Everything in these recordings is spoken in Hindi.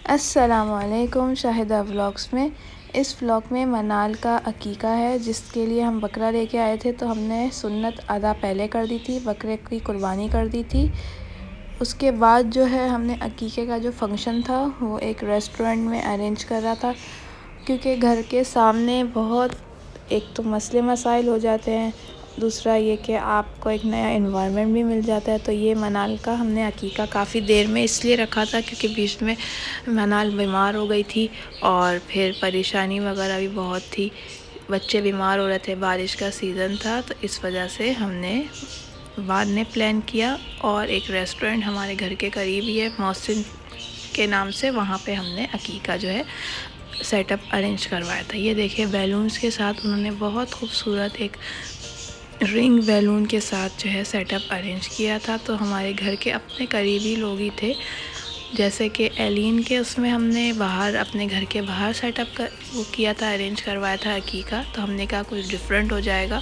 अस्सलामुअलैकुम शाहिदा व्लॉग्स में। इस व्लॉग में मनाल का अकीका है, जिसके लिए हम बकरा लेके आए थे। तो हमने सुन्नत अदा पहले कर दी थी, बकरे की कुर्बानी कर दी थी। उसके बाद जो है हमने अकीके का जो फंक्शन था वो एक रेस्टोरेंट में अरेंज करा था, क्योंकि घर के सामने बहुत एक तो मसले मसाइल हो जाते हैं, दूसरा ये कि आपको एक नया एनवायरनमेंट भी मिल जाता है। तो ये मनाल का हमने अकीका काफ़ी देर में इसलिए रखा था क्योंकि बीच में मनाल बीमार हो गई थी और फिर परेशानी वगैरह भी बहुत थी, बच्चे बीमार हो रहे थे, बारिश का सीज़न था। तो इस वजह से हमने बाद में प्लान किया और एक रेस्टोरेंट हमारे घर के करीब ही है, मोहसिन के नाम से, वहाँ पे हमने अकीका जो है सेटअप अरेंज करवाया था। ये देखिए बैलून्स के साथ उन्होंने बहुत खूबसूरत एक रिंग बैलून के साथ जो है सेटअप अरेंज किया था। तो हमारे घर के अपने करीबी लोग ही थे, जैसे कि एलिन के उसमें हमने बाहर अपने घर के बाहर सेटअप कर वो किया था, अरेंज करवाया था अकीका। तो हमने कहा कुछ डिफरेंट हो जाएगा,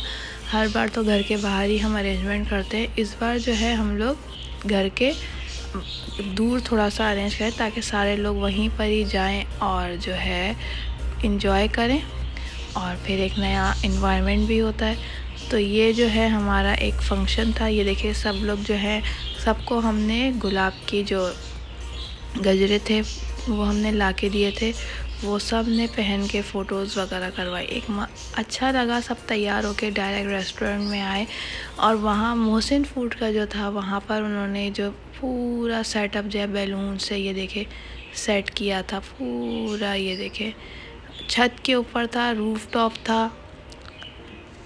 हर बार तो घर के बाहर ही हम अरेंजमेंट करते हैं, इस बार जो है हम लोग घर के दूर थोड़ा सा अरेंज करें ताकि सारे लोग वहीं पर ही जाएं और जो है इंजॉय करें और फिर एक नया एनवायरनमेंट भी होता है। तो ये जो है हमारा एक फंक्शन था। ये देखिए सब लोग जो है, सबको हमने गुलाब की जो गजरे थे वो हमने ला के दिए थे, वो सब ने पहन के फ़ोटोज़ वगैरह करवाई। अच्छा लगा, सब तैयार होके डायरेक्ट रेस्टोरेंट में आए और वहाँ मोहसिन फूड का जो था वहाँ पर उन्होंने जो पूरा सेटअप जो है बैलून से ये देखे सेट किया था पूरा। ये देखे छत के ऊपर था, रूफ टॉप था,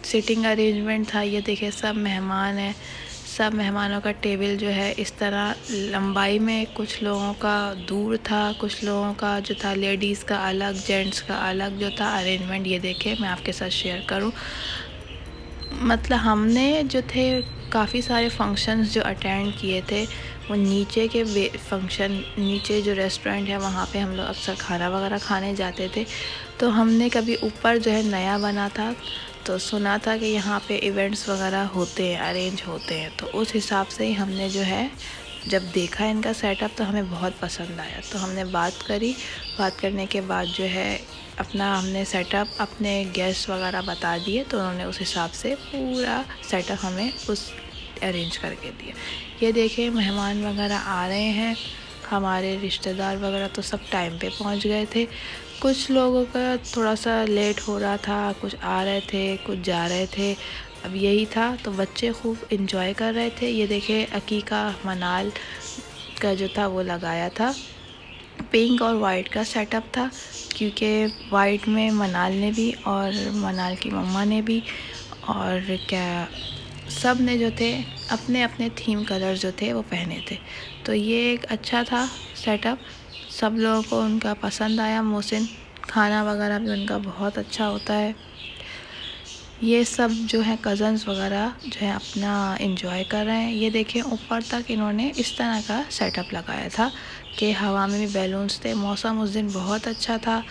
सिटिंग अरेंजमेंट था। ये देखे सब मेहमान हैं, सब मेहमानों का टेबल जो है इस तरह लंबाई में, कुछ लोगों का दूर था, कुछ लोगों का जो था लेडीज़ का अलग, जेंट्स का अलग जो था अरेंजमेंट। ये देखे मैं आपके साथ शेयर करूं, मतलब हमने जो थे काफ़ी सारे फंक्शंस जो अटेंड किए थे वो नीचे के फंक्शन, नीचे जो रेस्टोरेंट है वहाँ पे हम लोग अक्सर खाना वगैरह खाने जाते थे। तो हमने कभी ऊपर जो है नया बना था तो सुना था कि यहाँ पे इवेंट्स वगैरह होते हैं, अरेंज होते हैं। तो उस हिसाब से ही हमने जो है जब देखा इनका सेटअप तो हमें बहुत पसंद आया। तो हमने बात करी, बात करने के बाद जो है अपना हमने सेटअप अपने गेस्ट वगैरह बता दिए, तो उन्होंने उस हिसाब से पूरा सेटअप हमें उस अरेंज करके दिया। ये देखिए मेहमान वगैरह आ रहे हैं, हमारे रिश्तेदार वगैरह तो सब टाइम पे पहुंच गए थे। कुछ लोगों का थोड़ा सा लेट हो रहा था, कुछ आ रहे थे, कुछ जा रहे थे, अब यही था। तो बच्चे खूब इंजॉय कर रहे थे। ये देखे अकीका मनाल का जो था वो लगाया था, पिंक और वाइट का सेटअप था, क्योंकि वाइट में मनाल ने भी और मनाल की मम्मा ने भी और क्या सब ने जो थे अपने अपने थीम कलर जो थे वो पहने थे। तो ये एक अच्छा था सेटअप, सब लोगों को उनका पसंद आया। मोहसिन खाना वगैरह भी उनका बहुत अच्छा होता है। ये सब जो है कज़न्स वगैरह जो है अपना एंजॉय कर रहे हैं। ये देखें ऊपर तक इन्होंने इस तरह का सेटअप लगाया था कि हवा में भी बैलून्स थे। मौसम उस दिन बहुत अच्छा था,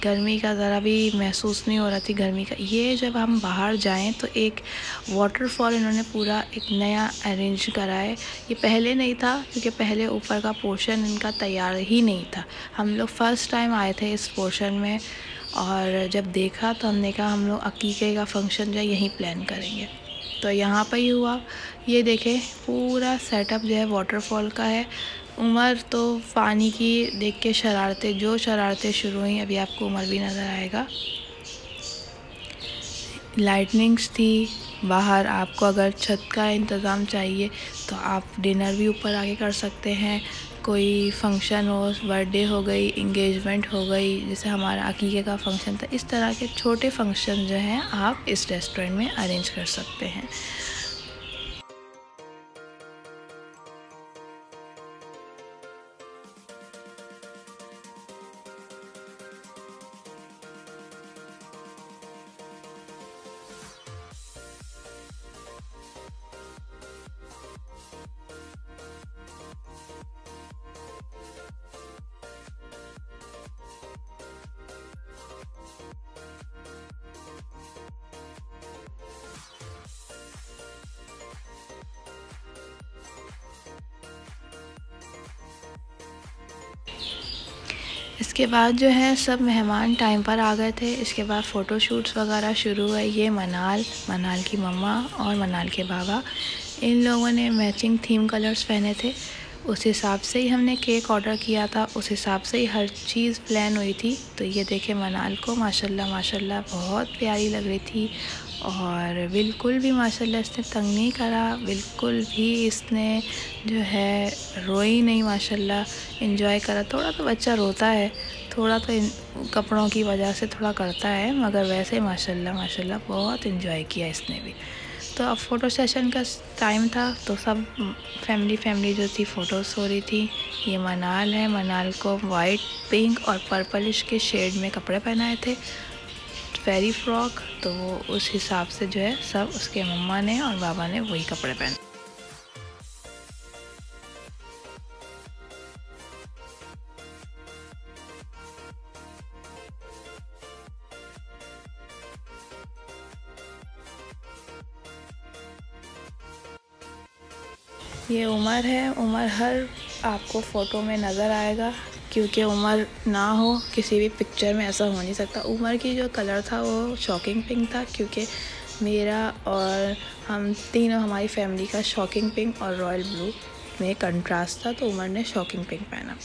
गर्मी का ज़रा भी महसूस नहीं हो रहा थी गर्मी का। ये जब हम बाहर जाएं तो एक वाटरफॉल इन्होंने पूरा एक नया अरेंज करा है। ये पहले नहीं था क्योंकि पहले ऊपर का पोर्शन इनका तैयार ही नहीं था। हम लोग फ़र्स्ट टाइम आए थे इस पोर्शन में और जब देखा तो हमने कहा हम लोग अकीके का फंक्शन जो है यहीं प्लान करेंगे। तो यहाँ पर ही हुआ। ये देखें पूरा सेटअप जो है वाटरफॉल का है। उमर तो पानी की देख के शरारतें शुरू हुई, अभी आपको उमर भी नज़र आएगा। लाइटनिंग्स थी बाहर, आपको अगर छत का इंतज़ाम चाहिए तो आप डिनर भी ऊपर आके कर सकते हैं। कोई फंक्शन हो, बर्थडे हो गई, इंगेजमेंट हो गई, जैसे हमारा अकीके का फंक्शन था, इस तरह के छोटे फंक्शन जो हैं आप इस रेस्टोरेंट में अरेंज कर सकते हैं। इसके बाद जो है सब मेहमान टाइम पर आ गए थे। इसके बाद फ़ोटोशूट्स वगैरह शुरू हुए। ये मनाल की मम्मा और मनाल के बाबा, इन लोगों ने मैचिंग थीम कलर्स पहने थे। उस हिसाब से ही हमने केक ऑर्डर किया था, उस हिसाब से ही हर चीज़ प्लान हुई थी। तो ये देखे मनाल को माशाल्लाह माशाल्लाह बहुत प्यारी लग रही थी और बिल्कुल भी माशाल्लाह इसने तंग नहीं करा, बिल्कुल भी इसने जो है रोई नहीं, माशाल्लाह एंजॉय करा। थोड़ा तो बच्चा रोता है, थोड़ा तो कपड़ों की वजह से थोड़ा करता है, मगर वैसे माशाल्लाह माशाल्लाह बहुत एंजॉय किया इसने भी। तो अब फ़ोटो सेशन का टाइम था तो सब फैमिली जो थी फ़ोटोज़ हो रही थी। ये मनाल है, मनाल को वाइट, पिंक और पर्पलिश के शेड में कपड़े पहनाए थे, फेरी फ्रॉक। तो वो उस हिसाब से जो है सब उसके मम्मा ने और बाबा ने वही कपड़े पहने। ये उमर है, उमर हर आपको फ़ोटो में नज़र आएगा, क्योंकि उमर ना हो किसी भी पिक्चर में ऐसा हो नहीं सकता। उमर की जो कलर था वो शॉकिंग पिंक था, क्योंकि मेरा और हम तीनों हमारी फैमिली का शॉकिंग पिंक और रॉयल ब्लू में कंट्रास्ट था, तो उमर ने शॉकिंग पिंक पहना।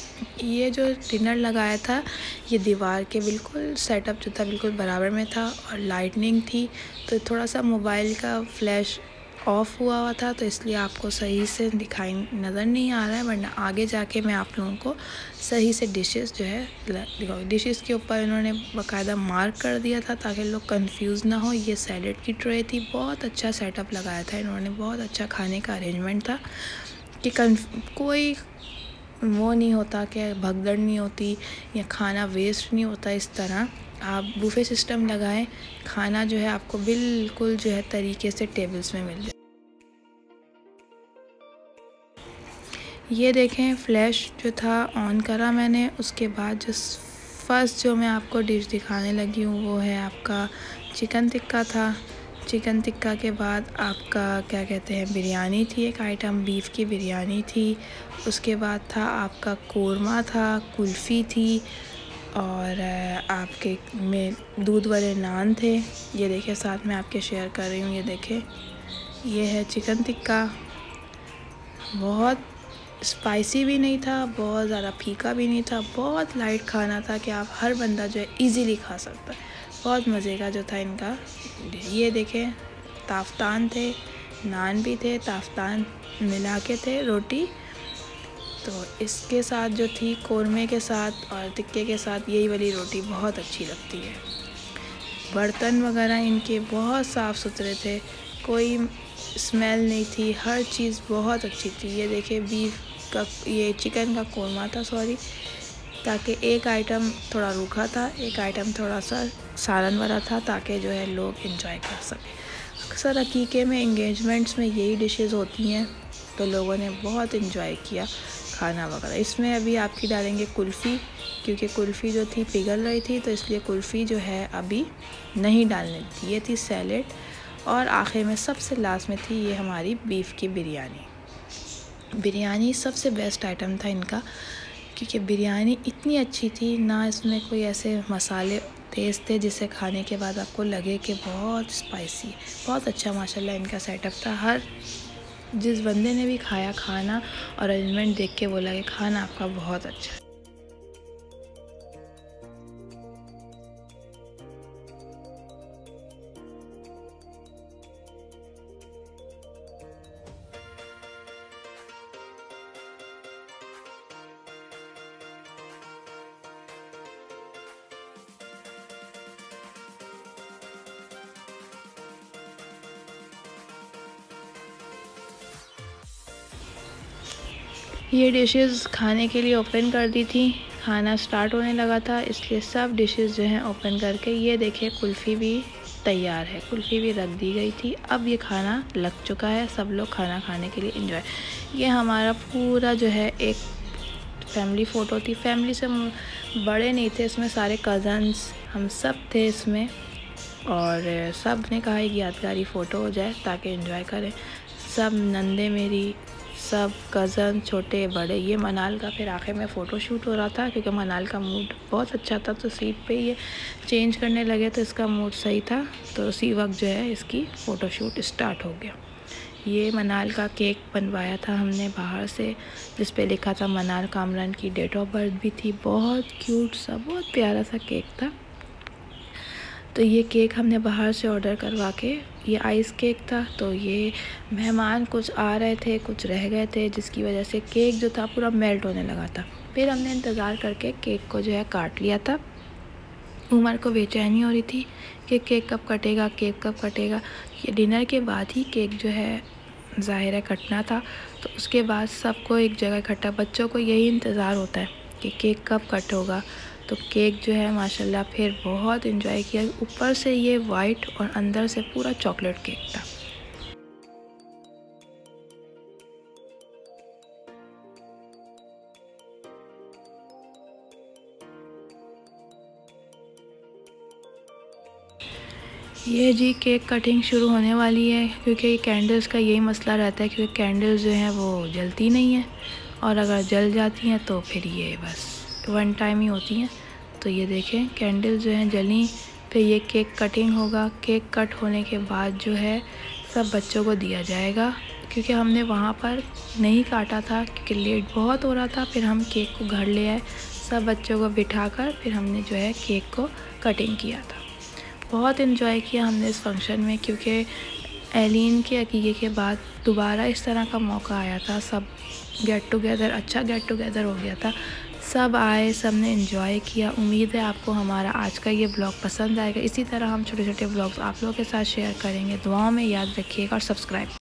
ये जो डिनर लगाया था ये दीवार के बिल्कुल सेटअप जो था बिल्कुल बराबर में था और लाइटनिंग थी, तो थोड़ा सा मोबाइल का फ्लैश ऑफ हुआ था, तो इसलिए आपको सही से दिखाई नज़र नहीं आ रहा है, वरना आगे जाके मैं आप लोगों को सही से डिशेस जो है दिखाऊँ। डिशेस के ऊपर इन्होंने बाकायदा मार्क कर दिया था ताकि लोग कंफ्यूज ना हो। ये सैलेड की ट्रे थी, बहुत अच्छा सेटअप लगाया था इन्होंने, बहुत अच्छा खाने का अरेंजमेंट था कि कोई वो नहीं होता कि भगदड़ नहीं होती या खाना वेस्ट नहीं होता। इस तरह आप बुफे सिस्टम लगाएं, खाना जो है आपको बिल्कुल जो है तरीके से टेबल्स में मिल जाए। ये देखें फ्लैश जो था ऑन करा मैंने, उसके बाद जो फर्स्ट जो मैं आपको डिश दिखाने लगी हूँ वो है आपका चिकन टिक्का था। चिकन टिक्का के बाद आपका क्या कहते हैं बिरयानी थी, एक आइटम बीफ की बिरयानी थी। उसके बाद था आपका कोरमा था, कुल्फ़ी थी और आपके में दूध वाले नान थे। ये देखिए साथ में आपके शेयर कर रही हूँ। ये देखें ये है चिकन टिक्का, बहुत स्पाइसी भी नहीं था, बहुत ज़्यादा फीका भी नहीं था, बहुत लाइट खाना था कि आप हर बंदा जो है इजीली खा सकता है। बहुत मज़े का जो था इनका। ये देखें ताफ्तान थे, नान भी थे, ताफ्तान मिला के थे रोटी। तो इसके साथ जो थी कोरमे के साथ और टिक्के के साथ यही वाली रोटी बहुत अच्छी लगती है। बर्तन वगैरह इनके बहुत साफ़ सुथरे थे, कोई स्मेल नहीं थी, हर चीज़ बहुत अच्छी थी। ये देखिए बीफ का, ये चिकन का कोरमा था सॉरी, ताकि एक आइटम थोड़ा रूखा था, एक आइटम थोड़ा सा सालन वाला था, ताकि जो है लोग एंजॉय कर सकें। अक्सर हकीके में एंगेजमेंट्स में यही डिशेस होती हैं, तो लोगों ने बहुत एंजॉय किया खाना वगैरह। इसमें अभी आपकी डालेंगे कुल्फ़ी, क्योंकि कुल्फ़ी जो थी पिघल रही थी, तो इसलिए कुल्फ़ी जो है अभी नहीं डालनी थी। ये थी सैलेड और आखिर में सबसे लास्ट में थी ये हमारी बीफ की बिरयानी। बिरयानी सबसे बेस्ट आइटम था इनका, क्योंकि बिरयानी इतनी अच्छी थी ना, इसमें कोई ऐसे मसाले तेज़ थे जिसे खाने के बाद आपको लगे कि बहुत स्पाइसी है। बहुत अच्छा माशाल्लाह इनका सेटअप था। हर जिस बंदे ने भी खाया खाना और अरेंजमेंट देख के बोला कि खाना आपका बहुत अच्छा है। ये डिशेस खाने के लिए ओपन कर दी थी, खाना स्टार्ट होने लगा था, इसलिए सब डिशेस जो हैं ओपन करके ये देखिए कुल्फ़ी भी तैयार है, कुल्फ़ी भी रख दी गई थी। अब ये खाना लग चुका है, सब लोग खाना खाने के लिए एंजॉय। ये हमारा पूरा जो है एक फैमिली फ़ोटो थी, फैमिली से बड़े नहीं थे इसमें, सारे कज़न्स हम सब थे इसमें, और सब ने कहा एक यादगारी फ़ोटो हो जाए ताकि एंजॉय करें। सब नंदे मेरी सब कज़न छोटे बड़े। ये मनाल का फिर आखिर में फ़ोटो शूट हो रहा था क्योंकि मनाल का मूड बहुत अच्छा था, तो सीट पे ये चेंज करने लगे तो इसका मूड सही था, तो उसी वक्त जो है इसकी फ़ोटो शूट स्टार्ट हो गया। ये मनाल का केक बनवाया था हमने बाहर से, जिस पे लिखा था मनाल कामरान की डेट ऑफ बर्थ भी थी। बहुत क्यूट सा, बहुत प्यारा सा केक था। तो ये केक हमने बाहर से ऑर्डर करवा के, ये आइस केक था, तो ये मेहमान कुछ आ रहे थे कुछ रह गए थे, जिसकी वजह से केक जो था पूरा मेल्ट होने लगा था। फिर हमने इंतज़ार करके केक को जो है काट लिया था। उमर को बेचैनी हो रही थी कि केक कब कटेगा, केक कब कटेगा। ये डिनर के बाद ही केक जो है ज़ाहिर है कटना था, तो उसके बाद सबको एक जगह इकट्ठा, बच्चों को यही इंतज़ार होता है कि केक कब कट होगा। तो केक जो है माशाल्लाह फिर बहुत इन्जॉय किया। ऊपर से ये वाइट और अंदर से पूरा चॉकलेट केक था। ये जी केक कटिंग शुरू होने वाली है, क्योंकि कैंडल्स का यही मसला रहता है, क्योंकि कैंडल्स जो हैं वो जलती नहीं हैं, और अगर जल जाती हैं तो फिर ये बस वन टाइम ही होती हैं। तो ये देखें कैंडल जो हैं जली, फिर ये केक कटिंग होगा। केक कट होने के बाद जो है सब बच्चों को दिया जाएगा, क्योंकि हमने वहाँ पर नहीं काटा था क्योंकि लेट बहुत हो रहा था। फिर हम केक को घर ले आए, सब बच्चों को बिठाकर फिर हमने जो है केक को कटिंग किया था। बहुत इन्जॉय किया हमने इस फंक्शन में, क्योंकि एलिन के अकीक़े के बाद दोबारा इस तरह का मौका आया था। सब गेट टुगेदर, अच्छा गेट टुगेदर हो गया था, सब आए, सब ने इन्जॉय किया। उम्मीद है आपको हमारा आज का ये ब्लॉग पसंद आएगा। इसी तरह हम छोटे छोटे ब्लॉग्स आप लोगों के साथ शेयर करेंगे। दुआओं में याद रखिएगा और सब्सक्राइब